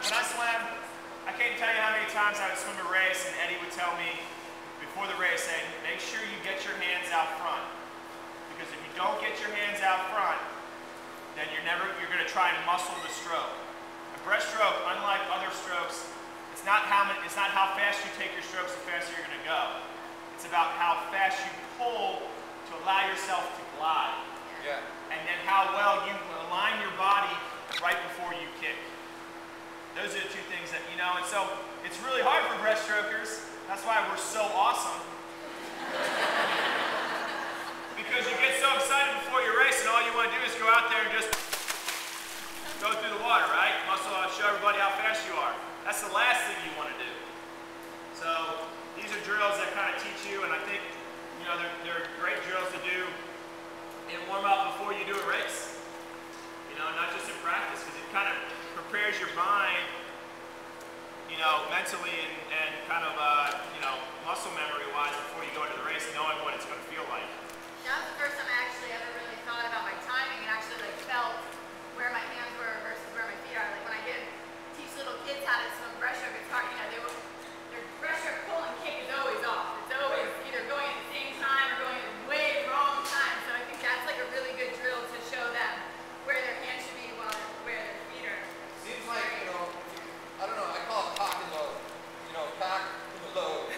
swam, I can't tell you how many times I would swim a race and Eddie would tell me before the race, saying, make sure you get your hands out front. Because if you don't get your hands out front, then you're going to try and muscle the stroke. A breaststroke, unlike other strokes, it's not how fast you take your strokes, the faster you're going to go. It's about how fast you pull to allow yourself to glide. Yeah. And then how well you align your body right before you kick. Those are the two things that, you know, and so it's really hard for breaststrokers. That's why we're so awesome. Because you get so excited before your race and all you want to do is go out there and just go through the water, right? Muscle out, show everybody how fast you are. That's the last thing you want to do. So these are drills that kind of teach you, and I think, you know, they're great drills to do in warm-up before you do a race. You know, not just in practice, because it kind of prepares your mind, you know, mentally and kind of, you know, muscle memory-wise before you go into the race, knowing what it's going to feel like. That was the first time I actually ever really thought about my timing and actually like felt where my hands were versus where my feet are. Like when I teach little kids how to swim breaststroke, it's hard, you know, their breaststroke pull and kick is always off. It's always either going at the same time or going at way wrong time. So I think that's like a really good drill to show them where their hands should be while where their feet are. Seems like, you know, I don't know, I call it cock and load. You know, cock and load.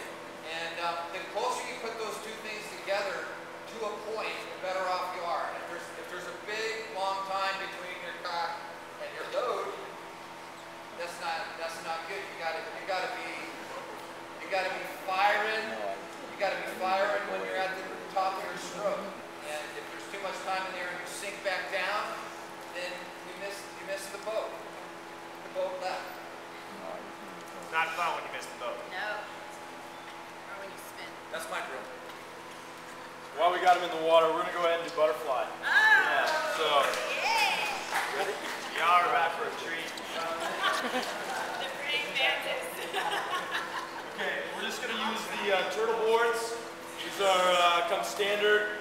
And the closer you put those two things together to a point, the better off you are. And if there's a big, long time between your cock and your load, that's not good. You gotta be firing. You gotta be firing when you're at the top of your stroke. And if there's too much time in there and you sink back down, then you miss the boat. The boat left. It's not fun when you miss the boat. No. Or when you spin. That's my drill. While we got him in the water, we're going to go ahead and do butterfly. Oh, Yeah, so. Yeah. Y'all are back for a treat. The praying mantis. Okay, we're just going to use the turtle boards. These are come standard.